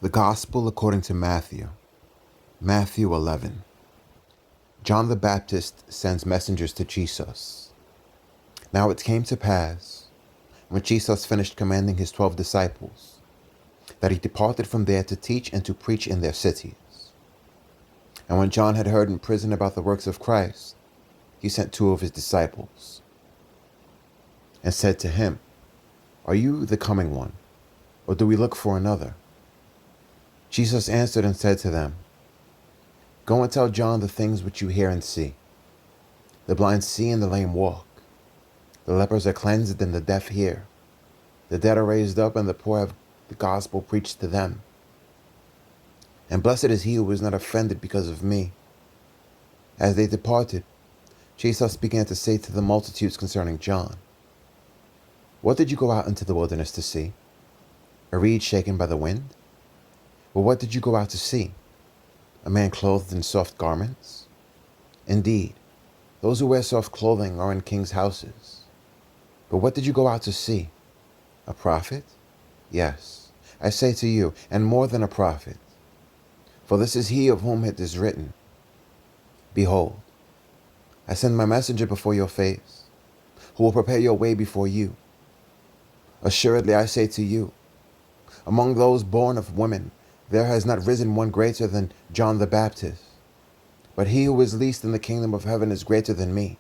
The Gospel according to Matthew. Matthew 11. John the Baptist sends messengers to Jesus. Now it came to pass, when Jesus finished commanding his 12 disciples, that he departed from there to teach and to preach in their cities. And when John had heard in prison about the works of Christ, he sent 2 of his disciples, and said to him, "Are you the coming one, or do we look for another?" Jesus answered and said to them, "Go and tell John the things which you hear and see. The blind see and the lame walk. The lepers are cleansed and the deaf hear. The dead are raised up and the poor have the gospel preached to them. And blessed is he who is not offended because of me." As they departed, Jesus began to say to the multitudes concerning John, "What did you go out into the wilderness to see? A reed shaken by the wind? Or what did you go out to see? A man clothed in soft garments? Indeed, those who wear soft clothing are in kings' houses. But what did you go out to see? A prophet? Yes, I say to you, and more than a prophet. For this is he of whom it is written, 'Behold, I send my messenger before your face, who will prepare your way before you.' Assuredly I say to you, among those born of women, there has not risen one greater than John the Baptist. But he who is least in the kingdom of heaven is greater than me.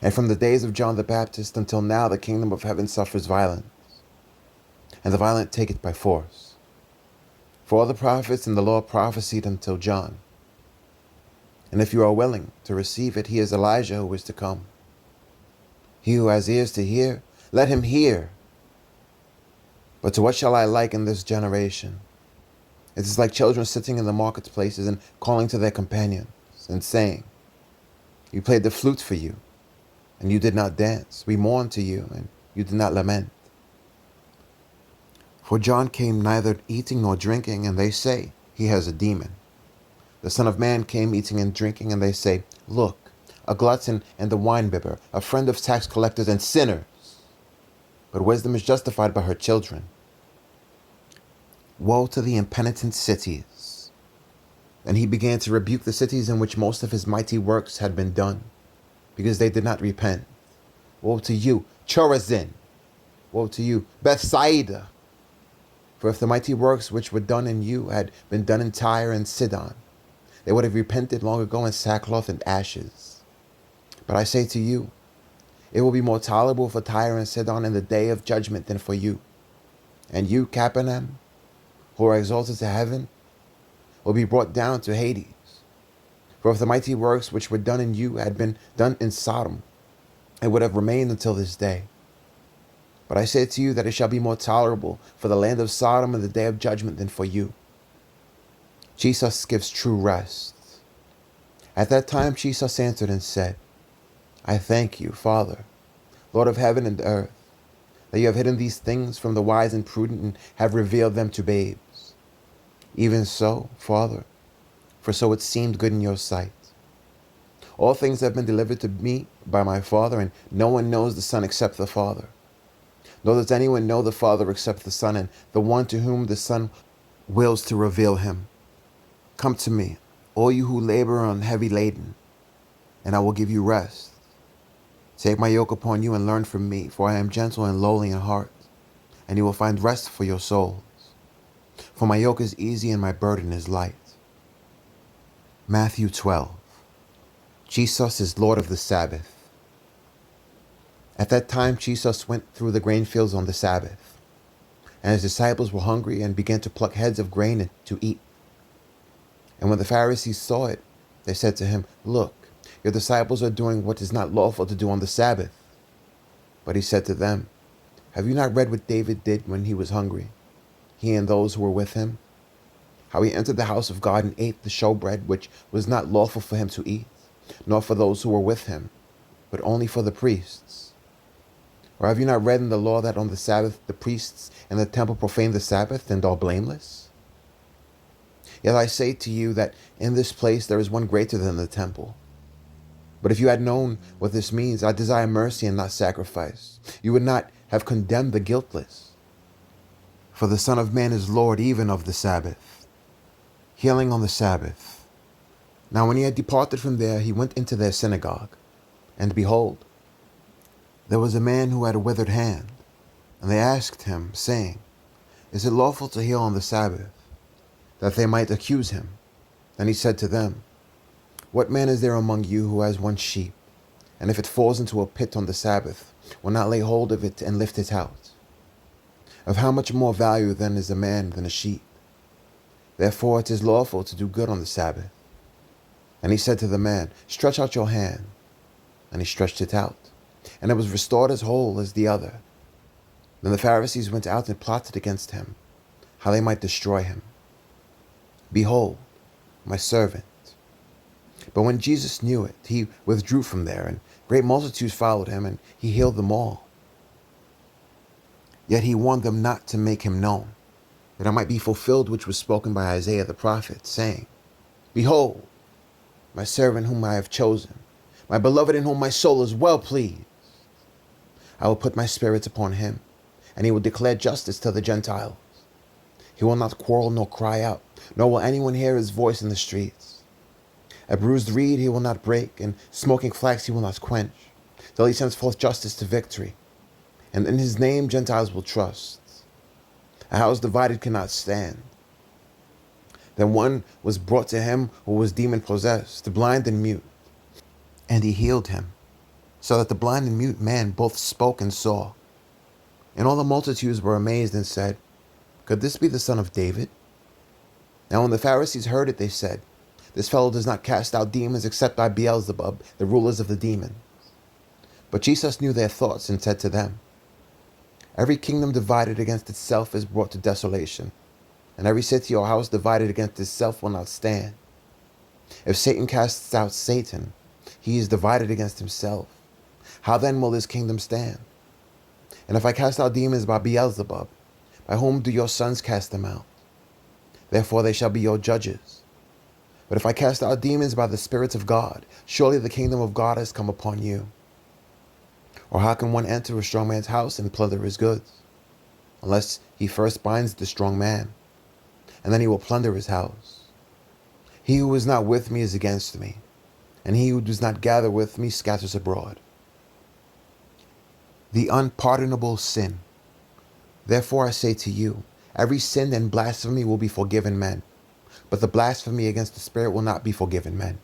And from the days of John the Baptist until now, the kingdom of heaven suffers violence, and the violent take it by force. For all the prophets and the law prophesied until John. And if you are willing to receive it, he is Elijah who is to come. He who has ears to hear, let him hear. But to what shall I liken this generation? It is like children sitting in the marketplaces and calling to their companions and saying, 'We played the flute for you, and you did not dance. We mourned to you, and you did not lament.' For John came neither eating nor drinking, and they say, 'He has a demon.' The Son of Man came eating and drinking, and they say, 'Look, a glutton and a winebibber, a friend of tax collectors and sinners.' But wisdom is justified by her children. Woe to the impenitent cities!" And he began to rebuke the cities in which most of his mighty works had been done, because they did not repent. Woe to you, Chorazin! Woe to you, Bethsaida! For if the mighty works which were done in you had been done in Tyre and Sidon, they would have repented long ago in sackcloth and ashes. But I say to you, it will be more tolerable for Tyre and Sidon in the day of judgment than for you. And you, Capernaum, who are exalted to heaven, will be brought down to Hades. For if the mighty works which were done in you had been done in Sodom, it would have remained until this day. But I say to you that it shall be more tolerable for the land of Sodom in the day of judgment than for you. Jesus gives true rest. At that time Jesus answered and said, "I thank you, Father, Lord of heaven and earth, that you have hidden these things from the wise and prudent and have revealed them to babes. Even so, Father, for so it seemed good in your sight. All things have been delivered to me by my Father, and no one knows the Son except the Father. Nor does anyone know the Father except the Son, and the one to whom the Son wills to reveal him. Come to me, all you who labor and are heavy laden, and I will give you rest. Take my yoke upon you and learn from me, for I am gentle and lowly in heart, and you will find rest for your souls. For my yoke is easy and my burden is light." Matthew 12. Jesus is Lord of the Sabbath. At that time Jesus went through the grain fields on the Sabbath, and his disciples were hungry and began to pluck heads of grain to eat. And when the Pharisees saw it, they said to him, "Look, your disciples are doing what is not lawful to do on the Sabbath." But he said to them, "Have you not read what David did when he was hungry, he and those who were with him? How he entered the house of God and ate the showbread, which was not lawful for him to eat, nor for those who were with him, but only for the priests. Or have you not read in the law that on the Sabbath the priests and the temple profane the Sabbath and are blameless? Yet I say to you that in this place there is one greater than the temple. But if you had known what this means, 'I desire mercy and not sacrifice,' you would not have condemned the guiltless. For the Son of Man is Lord even of the Sabbath. Healing on the Sabbath. Now when he had departed from there, he went into their synagogue. And behold, there was a man who had a withered hand. And they asked him, saying, Is it lawful to heal on the Sabbath? That they might accuse him. And he said to them, What man is there among you who has one sheep, and if it falls into a pit on the Sabbath, will not lay hold of it and lift it out? Of how much more value then is a man than a sheep? Therefore it is lawful to do good on the Sabbath. And he said to the man, Stretch out your hand. And he stretched it out, and it was restored as whole as the other. Then the Pharisees went out and plotted against him, how they might destroy him. Behold, my servant. But when Jesus knew it, he withdrew from there, and great multitudes followed him, and he healed them all. Yet he warned them not to make him known, that it might be fulfilled which was spoken by Isaiah the prophet, saying, Behold, my servant whom I have chosen, my beloved in whom my soul is well pleased. I will put my spirit upon him, and he will declare justice to the Gentiles. He will not quarrel nor cry out, nor will anyone hear his voice in the streets. A bruised reed he will not break, and smoking flax he will not quench, till he sends forth justice to victory. And in his name Gentiles will trust. A house divided cannot stand. Then one was brought to him who was demon-possessed, blind and mute. And he healed him, so that the blind and mute man both spoke and saw. And all the multitudes were amazed and said, Could this be the son of David? Now when the Pharisees heard it, they said, This fellow does not cast out demons except by Beelzebub, the rulers of the demons. But Jesus knew their thoughts and said to them, Every kingdom divided against itself is brought to desolation, and every city or house divided against itself will not stand. If Satan casts out Satan, he is divided against himself. How then will his kingdom stand? And if I cast out demons by Beelzebub, by whom do your sons cast them out? Therefore they shall be your judges. But if I cast out demons by the spirits of God, surely the kingdom of God has come upon you. Or how can one enter a strong man's house and plunder his goods, unless he first binds the strong man, and then he will plunder his house? He who is not with me is against me, and he who does not gather with me scatters abroad. The unpardonable sin. Therefore I say to you, every sin and blasphemy will be forgiven men, but the blasphemy against the Spirit will not be forgiven men.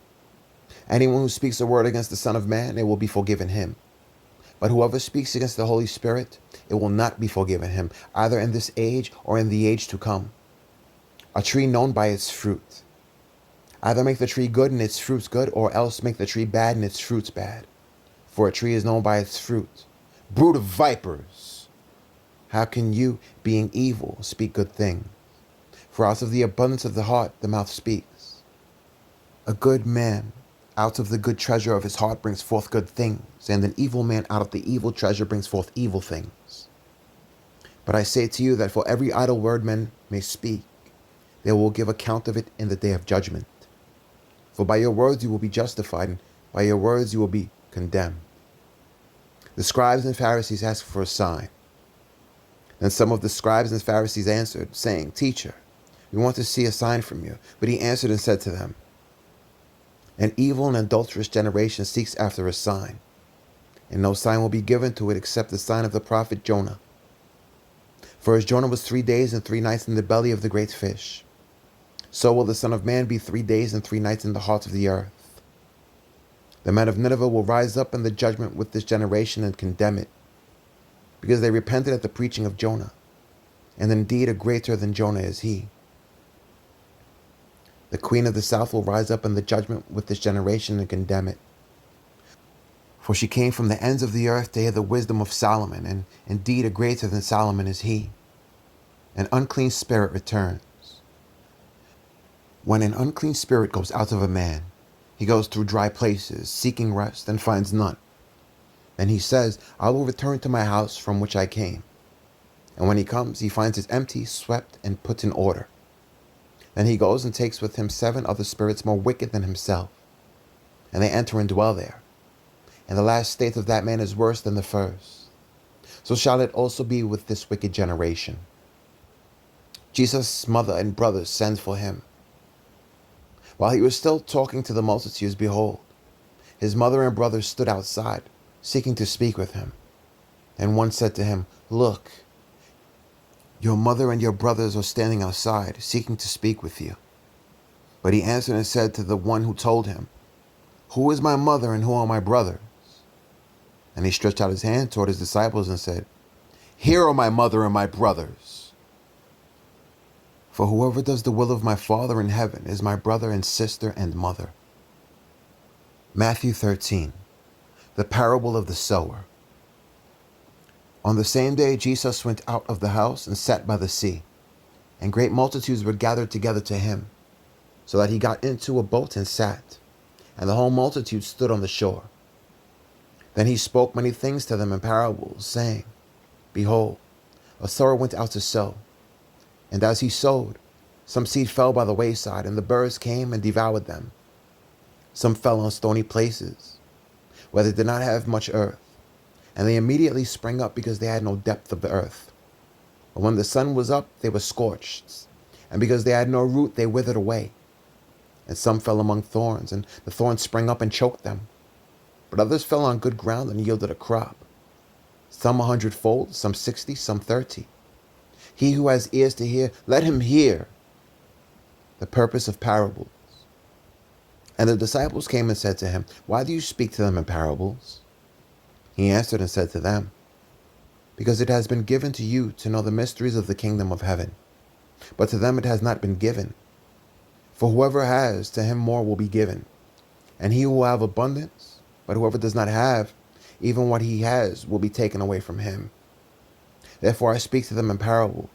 Anyone who speaks a word against the Son of Man, it will be forgiven him. But whoever speaks against the Holy Spirit, it will not be forgiven him, either in this age or in the age to come. A tree known by its fruit. Either make the tree good and its fruits good, or else make the tree bad and its fruits bad. For a tree is known by its fruit. Brood of vipers! How can you, being evil, speak good things? For out of the abundance of the heart the mouth speaks. A good man out of the good treasure of his heart brings forth good things, and an evil man out of the evil treasure brings forth evil things. But I say to you that for every idle word men may speak, they will give account of it in the day of judgment. For by your words you will be justified, and by your words you will be condemned. The scribes and Pharisees asked for a sign. Then some of the scribes and Pharisees answered, saying, Teacher, we want to see a sign from you. But he answered and said to them, An evil and adulterous generation seeks after a sign, and no sign will be given to it except the sign of the prophet Jonah. For as Jonah was 3 days and 3 nights in the belly of the great fish, so will the Son of Man be 3 days and 3 nights in the heart of the earth. The men of Nineveh will rise up in the judgment with this generation and condemn it, because they repented at the preaching of Jonah, and indeed a greater than Jonah is he. The queen of the south will rise up in the judgment with this generation and condemn it. For she came from the ends of the earth to hear the wisdom of Solomon, and indeed a greater than Solomon is he. An unclean spirit returns. When an unclean spirit goes out of a man, he goes through dry places, seeking rest, and finds none. And he says, I will return to my house from which I came. And when he comes, he finds it empty, swept, and put in order. Then he goes and takes with him 7 other spirits more wicked than himself, and they enter and dwell there. And the last state of that man is worse than the first. So shall it also be with this wicked generation. Jesus' mother and brothers sent for him. While he was still talking to the multitudes, behold, his mother and brothers stood outside, seeking to speak with him. And one said to him, "Look, your mother and your brothers are standing outside, seeking to speak with you." But he answered and said to the one who told him, "Who is my mother and who are my brothers?" And he stretched out his hand toward his disciples and said, "Here are my mother and my brothers. For whoever does the will of my Father in heaven is my brother and sister and mother." Matthew 13, the parable of the sower. On the same day, Jesus went out of the house and sat by the sea, and great multitudes were gathered together to him, so that he got into a boat and sat, and the whole multitude stood on the shore. Then he spoke many things to them in parables, saying, "Behold, a sower went out to sow, and as he sowed, some seed fell by the wayside, and the birds came and devoured them. Some fell on stony places, where they did not have much earth, and they immediately sprang up because they had no depth of the earth. But when the sun was up, they were scorched, and because they had no root, they withered away. And some fell among thorns, and the thorns sprang up and choked them. But others fell on good ground and yielded a crop, some 100-fold, some 60, some 30. He who has ears to hear, let him hear." The purpose of parables. And the disciples came and said to him, "Why do you speak to them in parables?" He answered and said to them, "Because it has been given to you to know the mysteries of the kingdom of heaven, but to them it has not been given. For whoever has, to him more will be given, and he will have abundance, but whoever does not have, even what he has will be taken away from him. Therefore I speak to them in parables,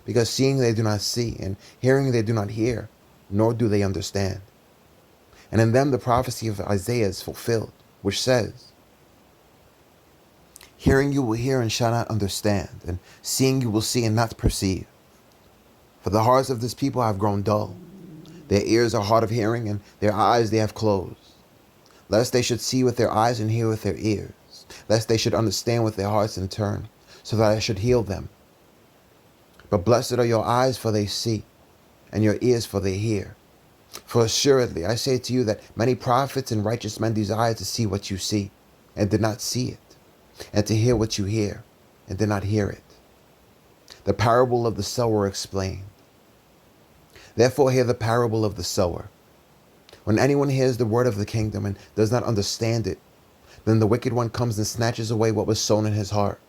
because seeing they do not see, and hearing they do not hear, nor do they understand. And in them the prophecy of Isaiah is fulfilled, which says, 'Hearing you will hear and shall not understand, and seeing you will see and not perceive. For the hearts of this people have grown dull. Their ears are hard of hearing, and their eyes they have closed. Lest they should see with their eyes and hear with their ears, lest they should understand with their hearts and turn, so that I should heal them. But blessed are your eyes, for they see, and your ears, for they hear. For assuredly I say to you that many prophets and righteous men desire to see what you see, and did not see it, and to hear what you hear, and did not hear it." The parable of the sower explained. Therefore hear the parable of the sower. When anyone hears the word of the kingdom and does not understand it, then the wicked one comes and snatches away what was sown in his heart.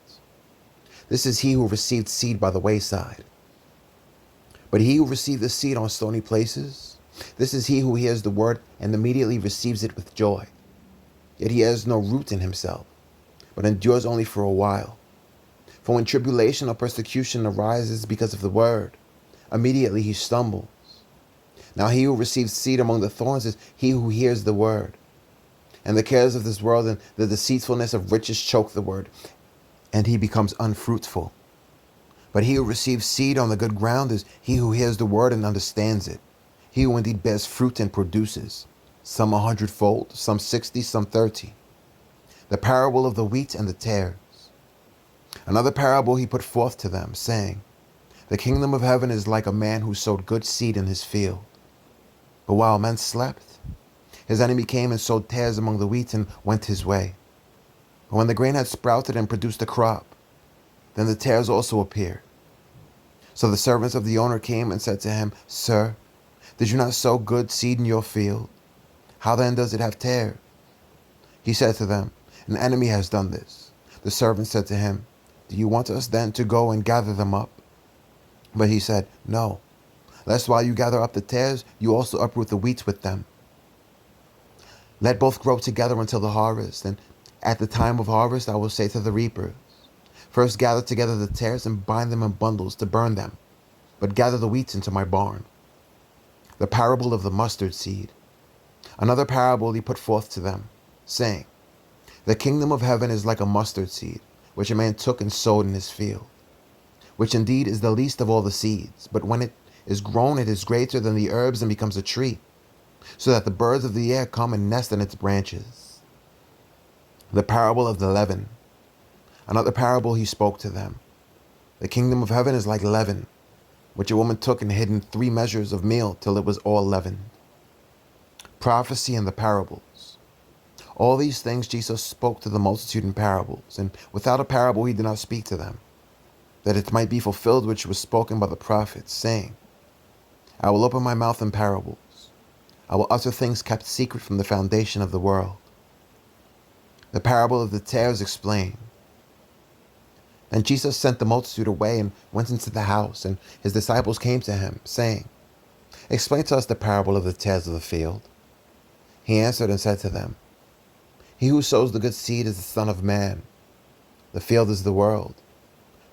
This is he who received seed by the wayside. But he who received the seed on stony places, this is he who hears the word and immediately receives it with joy. Yet he has no root in himself, but endures only for a while. For when tribulation or persecution arises because of the word, immediately he stumbles. Now he who receives seed among the thorns is he who hears the word. And the cares of this world and the deceitfulness of riches choke the word, and he becomes unfruitful. But he who receives seed on the good ground is he who hears the word and understands it. He who indeed bears fruit and produces, some 100-fold, some 60, some 30. The parable of the wheat and the tares. Another parable he put forth to them, saying, "The kingdom of heaven is like a man who sowed good seed in his field. But while men slept, his enemy came and sowed tares among the wheat and went his way. But when the grain had sprouted and produced a crop, then the tares also appeared. So the servants of the owner came and said to him, 'Sir, did you not sow good seed in your field? How then does it have tares?' He said to them, 'An enemy has done this.' The servants said to him, 'Do you want us then to go and gather them up?' But he said, 'No, lest while you gather up the tares, you also uproot the wheat with them. Let both grow together until the harvest, and at the time of harvest I will say to the reapers, First gather together the tares and bind them in bundles to burn them, but gather the wheat into my barn.' The parable of the mustard seed. Another parable he put forth to them, saying, 'The kingdom of heaven is like a mustard seed, which a man took and sowed in his field, which indeed is the least of all the seeds, but when it is grown it is greater than the herbs and becomes a tree, so that the birds of the air come and nest in its branches.' The parable of the leaven. Another parable he spoke to them. 'The kingdom of heaven is like leaven, which a woman took and hid in 3 measures of meal till it was all leavened. Prophecy and the parables. All these things Jesus spoke to the multitude in parables, and without a parable he did not speak to them, that it might be fulfilled which was spoken by the prophets, saying, I will open my mouth in parables. I will utter things kept secret from the foundation of the world. The parable of the tares explained. And Jesus sent the multitude away and went into the house, and his disciples came to him, saying, Explain to us the parable of the tares of the field. He answered and said to them, He who sows the good seed is the Son of Man. The field is the world.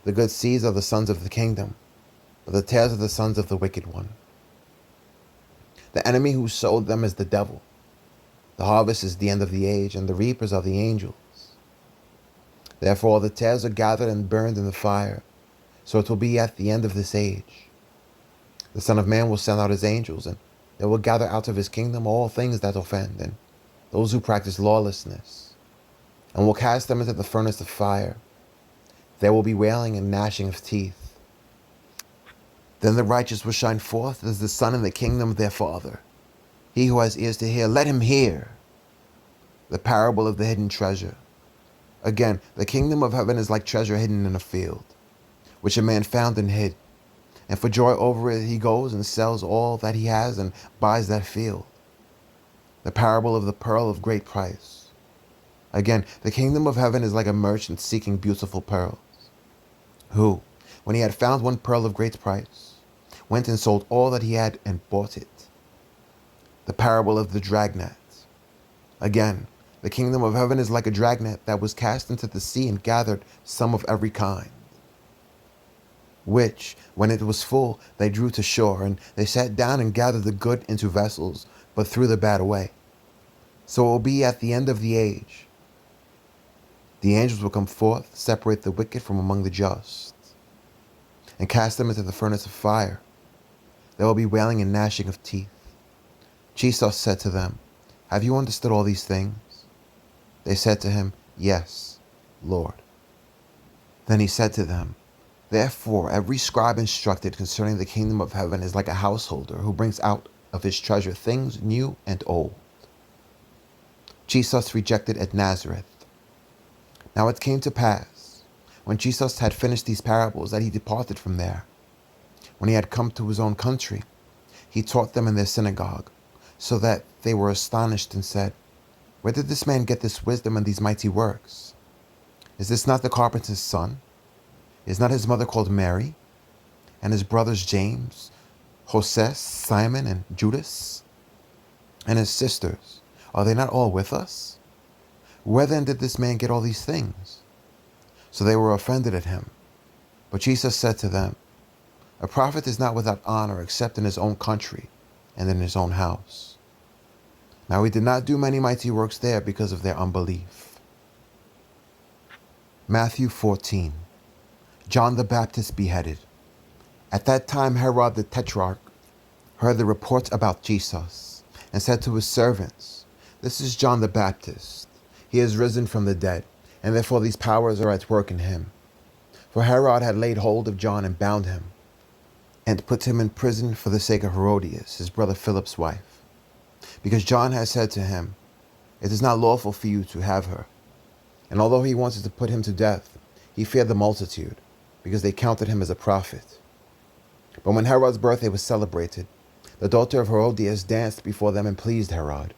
The good seeds are the sons of the kingdom, but the tares are the sons of the wicked one. The enemy who sowed them is the devil. The harvest is the end of the age, and the reapers are the angels. Therefore the tares are gathered and burned in the fire, so it will be at the end of this age. The Son of Man will send out his angels, and they will gather out of his kingdom all things that offend, and those who practice lawlessness, and will cast them into the furnace of fire. There will be wailing and gnashing of teeth. Then the righteous will shine forth as the sun in the kingdom of their Father. He who has ears to hear, let him hear. The parable of the hidden treasure. Again, the kingdom of heaven is like treasure hidden in a field, which a man found and hid. And for joy over it, he goes and sells all that he has and buys that field. The parable of the pearl of great price. Again, the kingdom of heaven is like a merchant seeking beautiful pearls, who, when he had found one pearl of great price, went and sold all that he had and bought it. The parable of the dragnet. Again, the kingdom of heaven is like a dragnet that was cast into the sea and gathered some of every kind, which, when it was full, they drew to shore, and they sat down and gathered the good into vessels, but threw the bad away. So it will be at the end of the age. The angels will come forth, separate the wicked from among the just, and cast them into the furnace of fire. There will be wailing and gnashing of teeth. Jesus said to them, Have you understood all these things? They said to him, Yes, Lord. Then he said to them, Therefore every scribe instructed concerning the kingdom of heaven is like a householder who brings out of his treasure things new and old. Jesus rejected at Nazareth. Now it came to pass, when Jesus had finished these parables, that he departed from there. When he had come to his own country, he taught them in their synagogue, so that they were astonished and said, Where did this man get this wisdom and these mighty works? Is this not the carpenter's son? Is not his mother called Mary? And his brothers James, Joses, Simon, and Judas? And his sisters, are they not all with us? Where then did this man get all these things? So they were offended at him. But Jesus said to them, A prophet is not without honor except in his own country and in his own house. Now he did not do many mighty works there because of their unbelief. Matthew 14. John the Baptist beheaded. At that time Herod the Tetrarch heard the report about Jesus, and said to his servants, This is John the Baptist. He is risen from the dead, and therefore these powers are at work in him. For Herod had laid hold of John and bound him, and put him in prison for the sake of Herodias, his brother Philip's wife, because John had said to him, It is not lawful for you to have her. And although he wanted to put him to death, he feared the multitude, because they counted him as a prophet. But when Herod's birthday was celebrated, the daughter of Herodias danced before them and pleased Herod.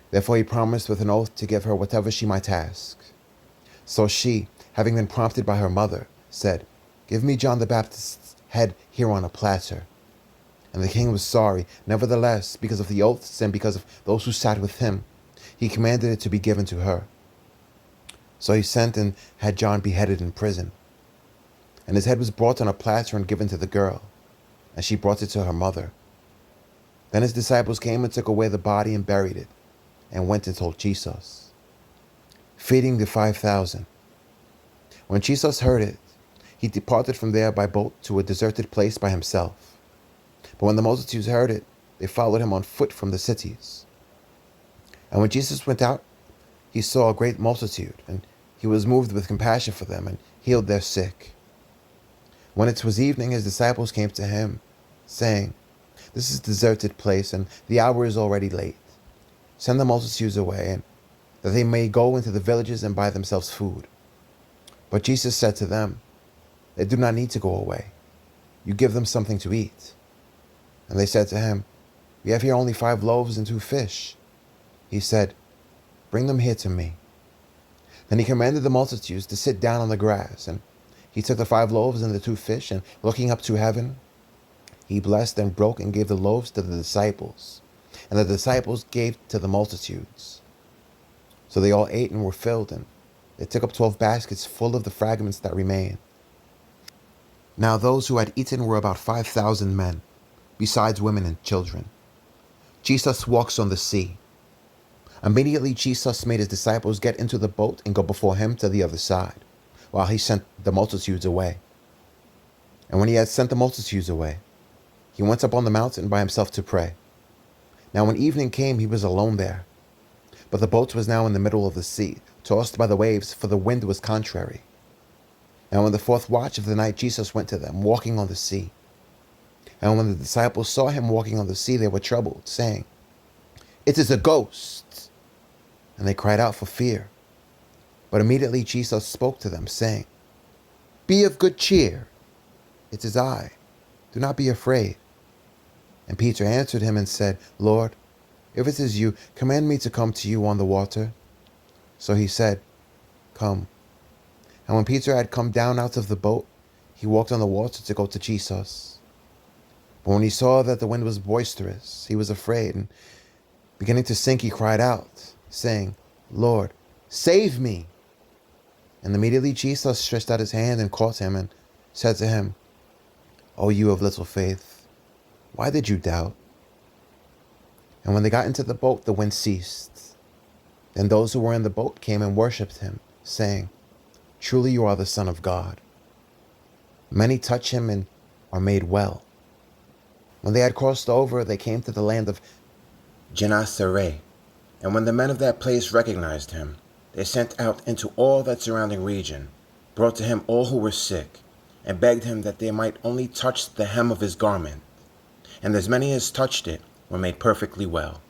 Therefore he promised with an oath to give her whatever she might ask. So she, having been prompted by her mother, said, Give me John the Baptist's head here on a platter. And the king was sorry. Nevertheless, because of the oaths and because of those who sat with him, he commanded it to be given to her. So he sent and had John beheaded in prison. And his head was brought on a platter and given to the girl, and she brought it to her mother. Then his disciples came and took away the body and buried it, and went and told Jesus. Feeding the 5,000. When Jesus heard it, he departed from there by boat to a deserted place by himself. But when the multitudes heard it, they followed him on foot from the cities. And when Jesus went out, he saw a great multitude, and he was moved with compassion for them, and healed their sick. When it was evening, his disciples came to him, saying, "This is a deserted place, and the hour is already late. Send the multitudes away, and that they may go into the villages and buy themselves food." But Jesus said to them, "They do not need to go away. You give them something to eat." And they said to him, "We have here only 5 loaves and 2 fish." He said, "Bring them here to me." Then he commanded the multitudes to sit down on the grass, and he took the 5 loaves and the 2 fish, and looking up to heaven, he blessed and broke and gave the loaves to the disciples, and the disciples gave to the multitudes. So they all ate and were filled, and they took up 12 baskets full of the fragments that remained. Now those who had eaten were about 5,000 men, besides women and children. Jesus walks on the sea. Immediately Jesus made his disciples get into the boat and go before him to the other side, while he sent the multitudes away. And when he had sent the multitudes away, he went up on the mountain by himself to pray. Now when evening came, he was alone there. But the boat was now in the middle of the sea, tossed by the waves, for the wind was contrary. Now in the 4th watch of the night, Jesus went to them, walking on the sea. And when the disciples saw him walking on the sea, they were troubled, saying, "It is a ghost." And they cried out for fear. But immediately Jesus spoke to them, saying, "Be of good cheer. It is I. Do not be afraid." And Peter answered him and said, "Lord, if it is you, command me to come to you on the water." So he said, "Come." And when Peter had come down out of the boat, he walked on the water to go to Jesus. But when he saw that the wind was boisterous, he was afraid, and beginning to sink, he cried out, saying, "Lord, save me." And immediately Jesus stretched out his hand and caught him and said to him, "O you of little faith, why did you doubt?" And when they got into the boat, the wind ceased. Then those who were in the boat came and worshipped him, saying, "Truly you are the Son of God." Many touch him and are made well. When they had crossed over, they came to the land of Gennesaret. And when the men of that place recognized him, they sent out into all that surrounding region, brought to him all who were sick, and begged him that they might only touch the hem of his garment. And as many as touched it were made perfectly well.